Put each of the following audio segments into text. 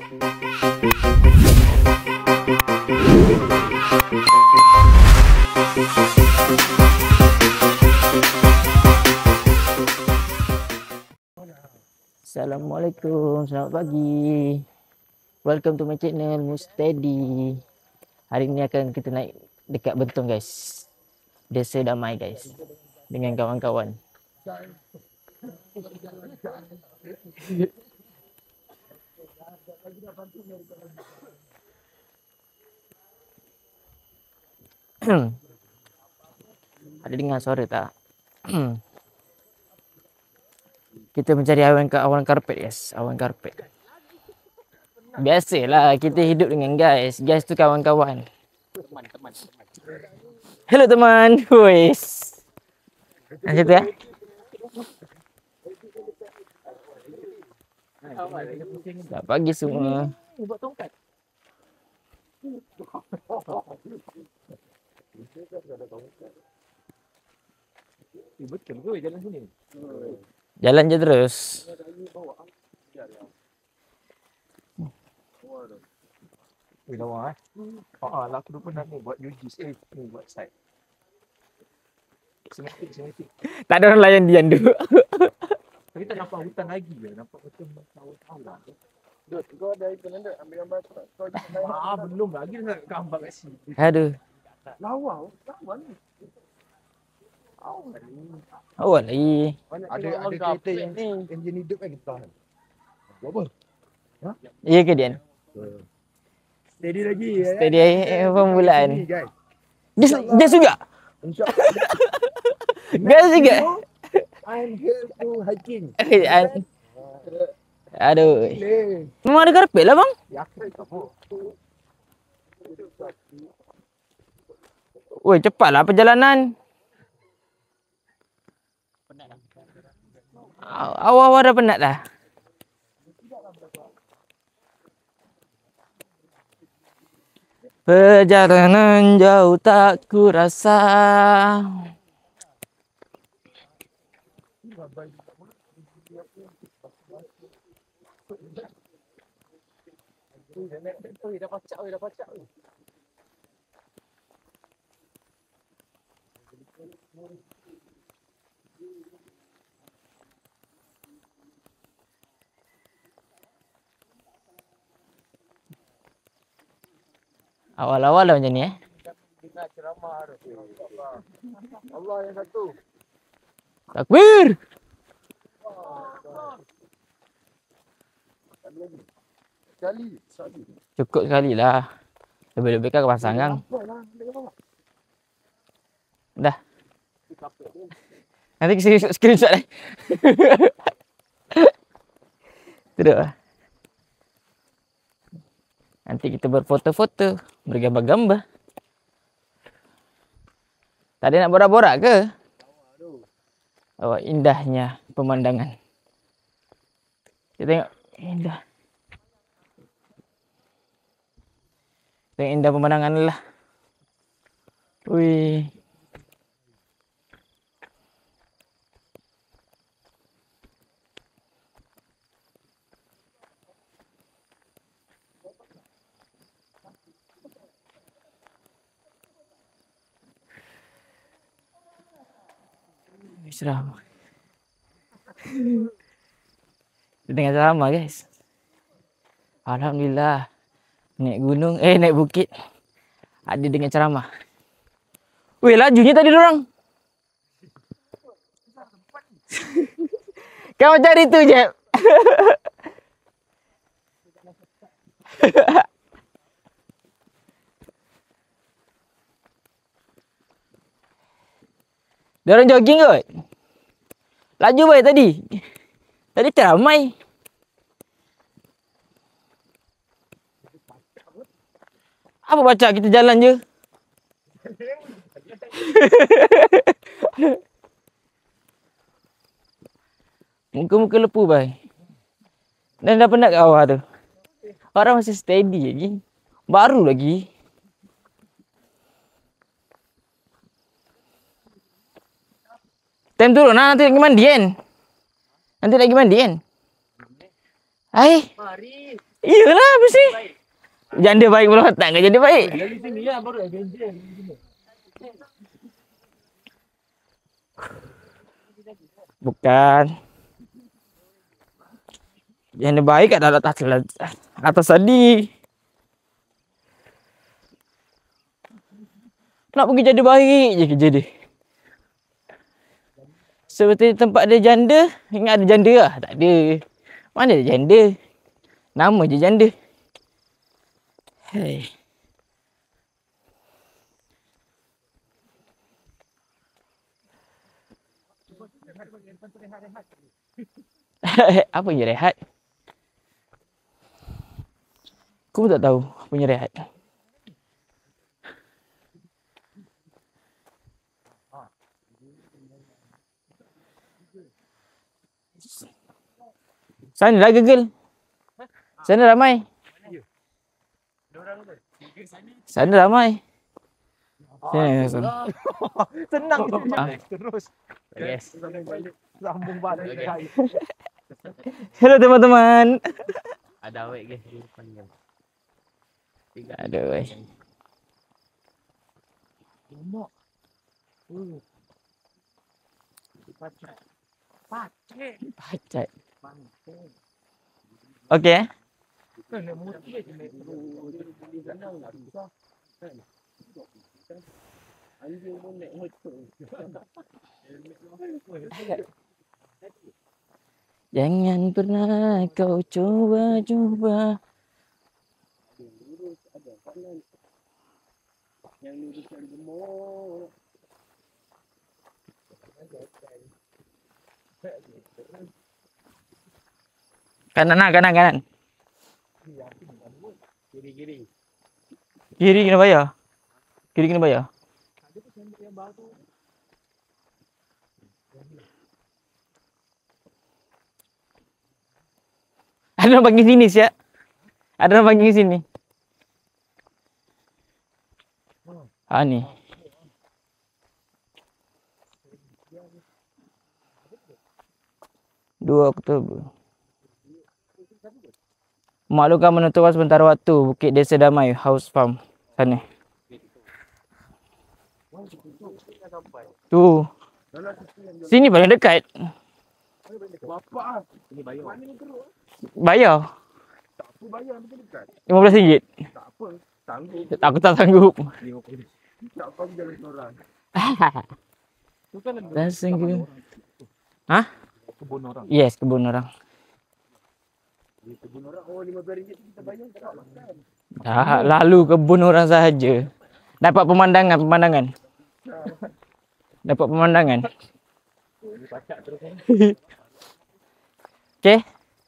Assalamualaikum, selamat pagi. Welcome to my channel Mustedi. Hari ni akan kita naik dekat Bentong guys. Desa Damai guys. Dengan kawan-kawan. Ada dengar suara tak? Kita mencari awan karpet guys. Awan karpet. Biasalah kita hidup dengan guys. Guys tu kawan-kawan. Teman. Hello teman. Wes. Macam tu ya. Selamat pagi semua. Buat tongkat. Betul ke jalan sini? Jalan je terus. Lawa lah aku pernah ni buat UGS ni buat site. Semetik. Tak ada orang layan Dian dulu. Tapi tak nampak hutan lagi je. Nampak macam tahu-tahu. Dut, kau ada ikan anda ambil gambar kau. Belum lagi nak gambar kat sini. Aduh. Lawa ni. Awal lagi. Ada kereta yang enjin hidup kan kita. Buat apa? Iya ke Dian? Steady lagi ya. Steady permulaan. Guys. Dia juga. InsyaAllah. Guys juga. I'm here to hiking. Aduh. Memang ada karpet lah bang. Woi cepatlah perjalanan. Awal-awal dah penat dah. Perjalanan jauh tak ku rasa. Dah pacak. Awal-awal lah macam ni Dengar ceramah Allah yang satu. Takbir. Sekali. Cukup sekali lah. Lebih-lebih kan pasangan. Dah. Nanti screenshot dah. Terus. Nanti kita berfoto-foto, bergambar-gambar. Tadi nak borak-borak ke? Oh, indahnya pemandangan. Kita tengok indah. Tengok indah pemandangan lah. Wih. Ceramah. Kita dengar ceramah guys. Alhamdulillah. Naik bukit. Ada dengar ceramah. Weh lajunya tadi dorang. Kau cari tu je. Diorang jogging kot. Laju baik tadi. Tadi teramai. Apa baca kita jalan je. Muka-muka lepu baik. Dan dah penat kat bawah tu. Orang masih steady lagi. Baru lagi. Time turun lah, nanti lagi mandi kan? Nanti lagi mandi kan? Hai. Mari. Iyalah mesti. Janda baik belum datang ke janda baik? Dari sini lah baru Avenger. Bukan. Janda baik kat dalam atas tadi. Nak pergi janda baik je kerja dia. Seperti tempat dia janda, ingat ada janda lah. Tak ada. Mana ada janda? Nama je janda. Hey. Apa je rehat? Aku pun tak tahu apa je rehat. Sana lah gegel. Sana ramai. Sana ramai. Sana. Senang je. Ah. Terus. Yes. Sambung balik. Hello teman-teman. Ada awet ke di depan kan? Aduh. Lemak. Pacat. Okey. Jangan pernah kau cuba-cuba. Kanan lah, kanan. Kiri. Kiri kena bayar. Kiri kena bayar. Ada orang panggil sini siap. Ada orang panggil sini. Ah ni. Dua Oktober. Maklumkan menentukan sementara waktu Bukit Desa Damai House Farm sana. Tu. Sini paling dekat. Ini bayar. Bayar. Tak apa bayar macam dekat. RM15. Tak apa. Sanggup. Aku tak sanggup. Tak apa jalan seorang. Tu kan ada Tak sanggup. Hah? kebun orang. Yes, kebun orang. Kebun orang. Oh RM15 kita bayar tak makan. Dah lalu kebun orang sahaja. Dapat pemandangan. Dapat pemandangan. Ini pacak terus kan. Okey.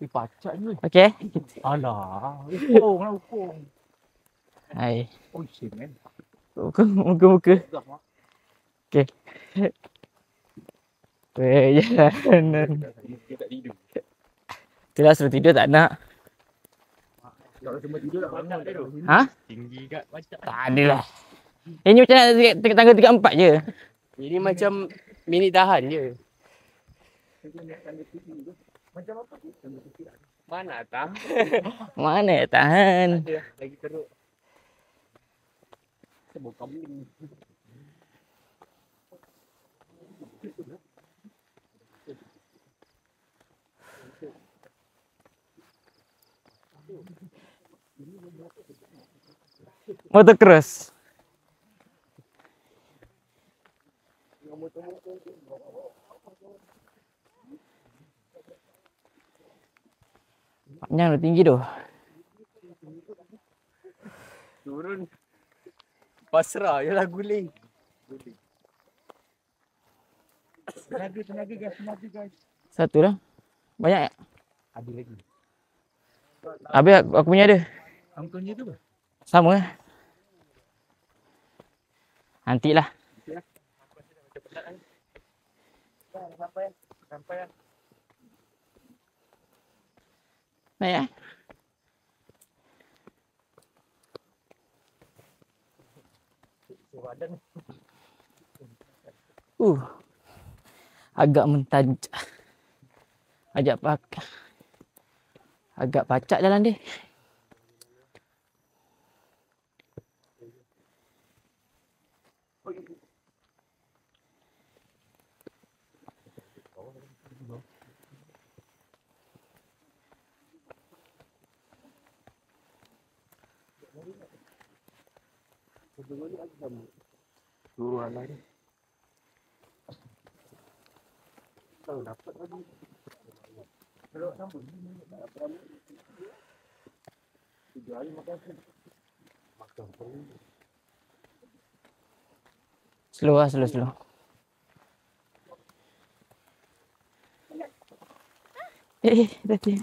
Ini pacak ni. Okey. Alah. Ukung lah ukung. Hai. Oh shit man. Muka-muka. Okey. Perjalanan. Dia tak tidur. Itulah suruh tidur tak nak. Kalau cuma tidur tak bangun tu. Ha? Tinggi kat macam. Tak adalah. Ini macam nak dekat tangga 34 je. Ini macam minit tahan je. Macam apa tu? Mana tahan? Mana tahan. Ada lagi teruk. Sebab kambing. Motocross. Panjang tu, tinggi tu. Turun. Pasrah je lah guling. Tenaga guys. Satu lah. Banyak tak? Ada lagi. Habis aku punya ada. Angkanya tu apa? Sama lah. Nantilah. Sampai lah. Naik lah. Agak mentajak. Agak pacak jalan dia. Suruh anak ni. Tahu dapat lagi. Kalau sambung ni dapat lagi. 3 hari makan. Makan pun. Slow lah, slow, slow. Tadi.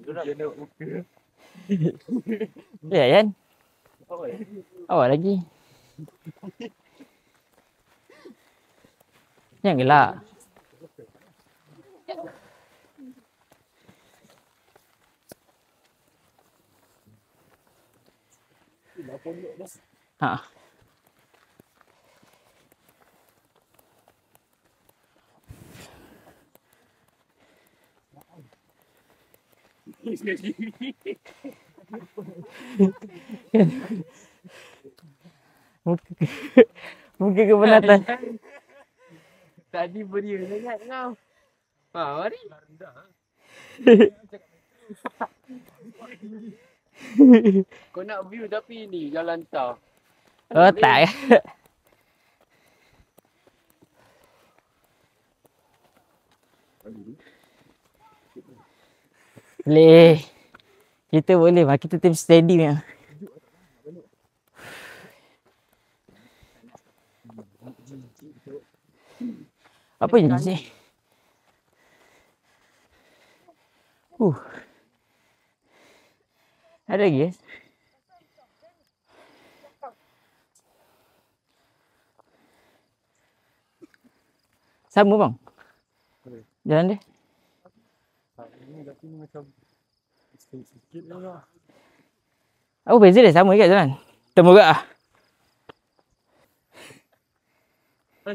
Dia nak muka. Ya, Yan. Awal lagi. Jangan gelak. Ha. Muka muka kepenatan. Tadi beria sangat kau. Ha, mari. Kau nak view tapi ni jalan tau. Oh, tak. Boleh. Kita boleh, mak. Kita tim steady memang. Apa jenis ni? Ada lagi guys? Sama bang? Jalan dia? Ini tapi ni macam sikit lah. Apa beza dia? Sama ke jalan? Temu ke ah?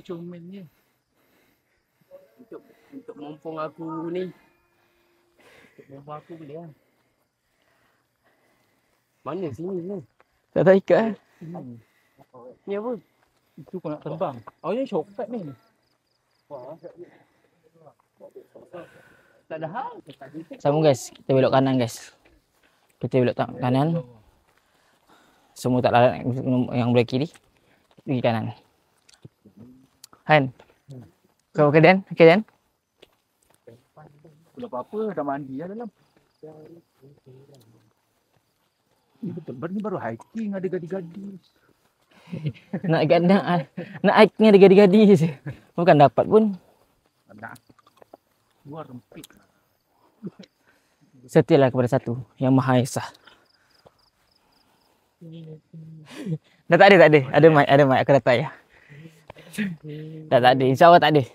Comel ni. Untuk mumpung aku ni. Untuk mumpung aku boleh lah. Mana sini ni? Tak tahu ikat lah. Ni apa? Itu kau nak terbang. Oh, ni shortcut ni. Tak ada hal. Sama guys, kita belok kanan guys. Kita belok kanan. Semua tak larat yang belah kiri. Pergi kanan. Han. Kau ke Dan? Okay Dan? Kalau apa-apa dah mandi lah dalam. Ni betul, ni baru hiking ada gadis-gadis. Nak hiking ada gadis-gadis. Bukan dapat pun. Nak. Luar rempit. Setialah kepada satu yang Maha Esa. Dah tak ada. Ada mic aku dah tak ya. Tak ada. InsyaAllah tak ada.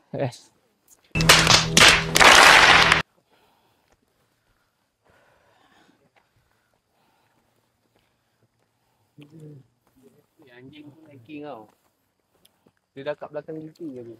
Guys. Anjing pun hiking tau. Dia dah kat belakang gitu je tu.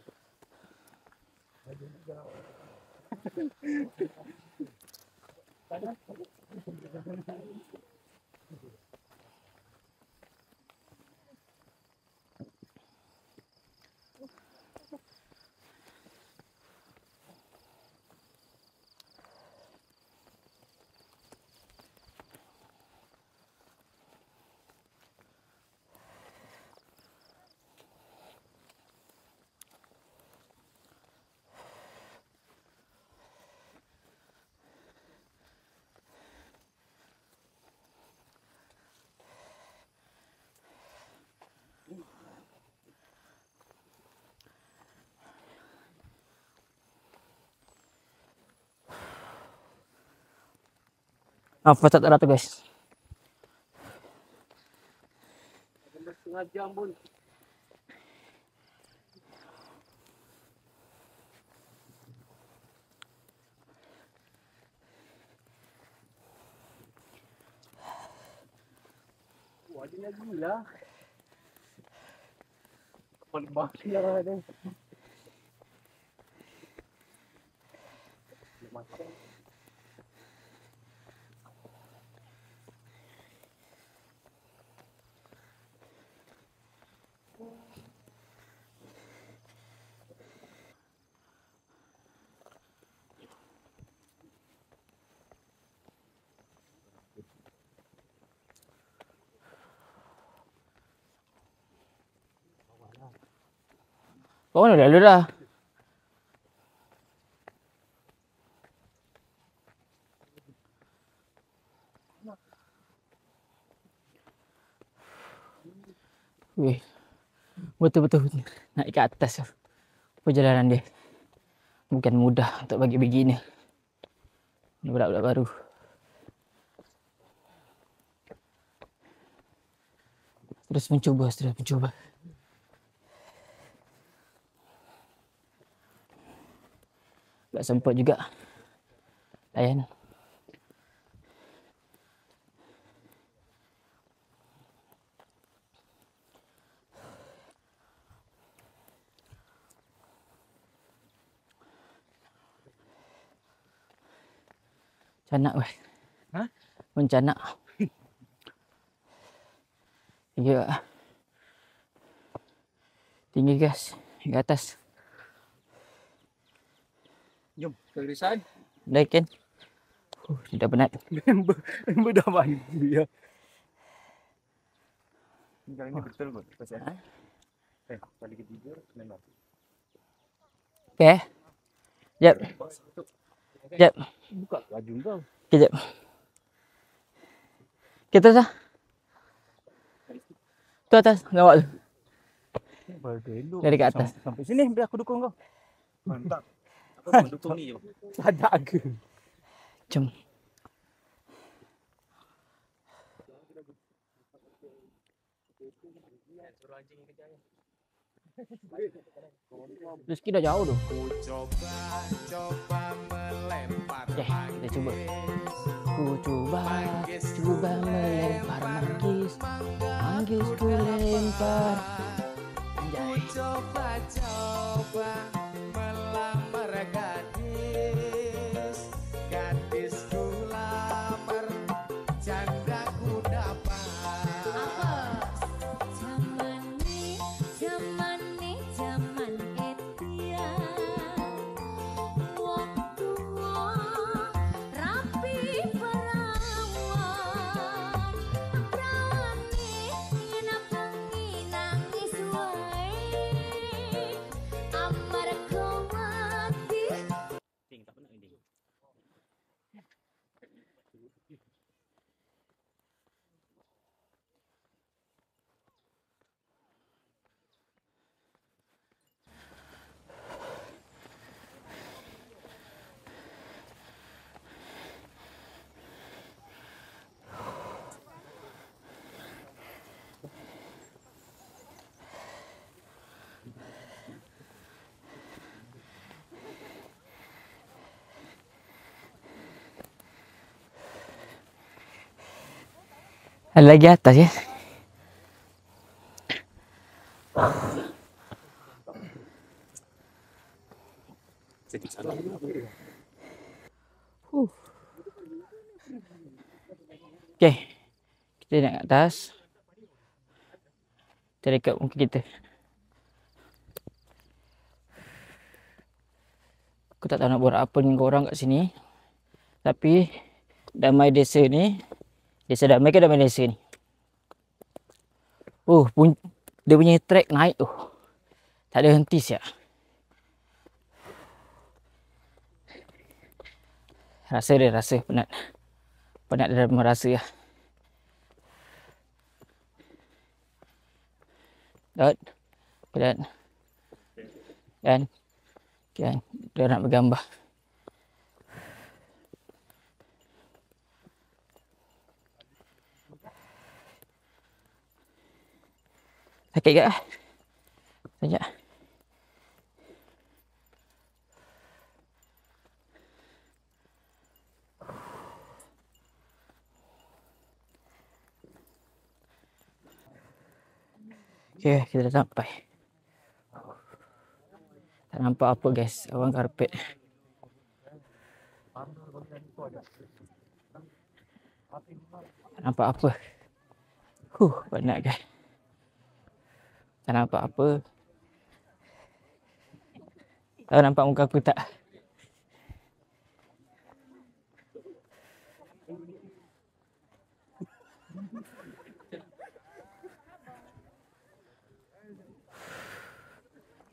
Apa tak ada tu guys. Dah setengah jam pun. Oh, ada lagi lah. Kepala baki lah ada. Kau mana dah dah? Weh, betul-betul naik ke atas perjalanan dia. Bukan mudah untuk bagi beginner. Ini budak-budak baru. Terus mencuba. Tak sempat juga layan. Canak weh. Ha? Mencanak. Ya. Tinggi gas ke atas. Jom, kegerisan. Dah kan? Dah penat. Member dah mandi ya. Kali ni betul kot. Pasal kali ketiga memang. Okay. Jap. Jap. Buka laju kau. Kejap. Kita sah. Tu atas, lawak tu. Dari kat atas. Sampai sini biar aku dukung kau. Mantap. Aku dukung ni je. Sadak ke? Jom. Rizky dah jauh tu. Okay, kita cuba. Ku cuba melempar manggis. Manggis ku lempar. Anjay. Coba melamar gadis, gadisku lapar, janda ku dapat. Zaman Etia, wong tua rapi perawan, berani nangis wae, amar kawati. Ding, tak pernah ni. Ada lagi atas ya. Sedih sangat. Okay. Kita nak kat atas. Kita rekat muka kita. Aku tak tahu nak buat apa dengan korang kat sini. Tapi Damai Desa ni, Desa Damai ke Damai Desa ni? Dia punya track naik tu. Tak ada henti siap. Rasa penat. Penat dalam merasa lah. Dan dia nak bergambar. Sakit ke? Sekejap. Okay, kita dah sampai. Tak nampak apa guys, awan karpet. Tak nampak apa. Penat guys. Tak nampak apa. Tahu nampak muka aku tak?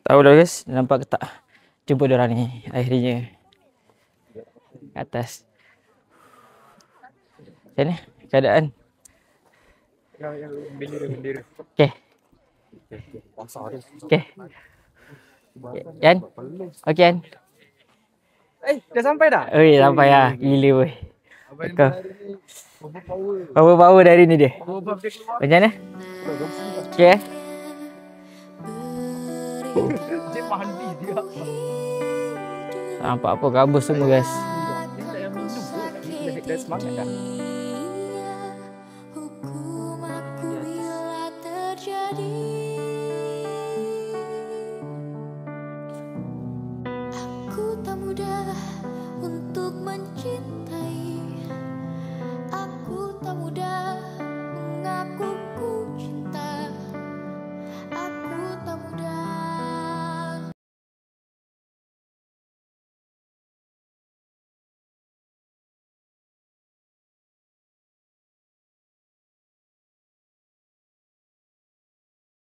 Tahu dah guys, nampak ke tak? Jumpa diorang ni akhirnya atas. Macam mana keadaan? Yang bendera. Okey. Pasal dia. Okey. Yan. Okey Yan. Dah sampai dah? Oi, sampai lah. Gila weh. Abang Kau. ni overpower. Power dari ni dia. Buff dia keluar. Macam mana? Okey eh? Dia mandi dia. Nampak apa kabus semua guys. Dah semangat dah.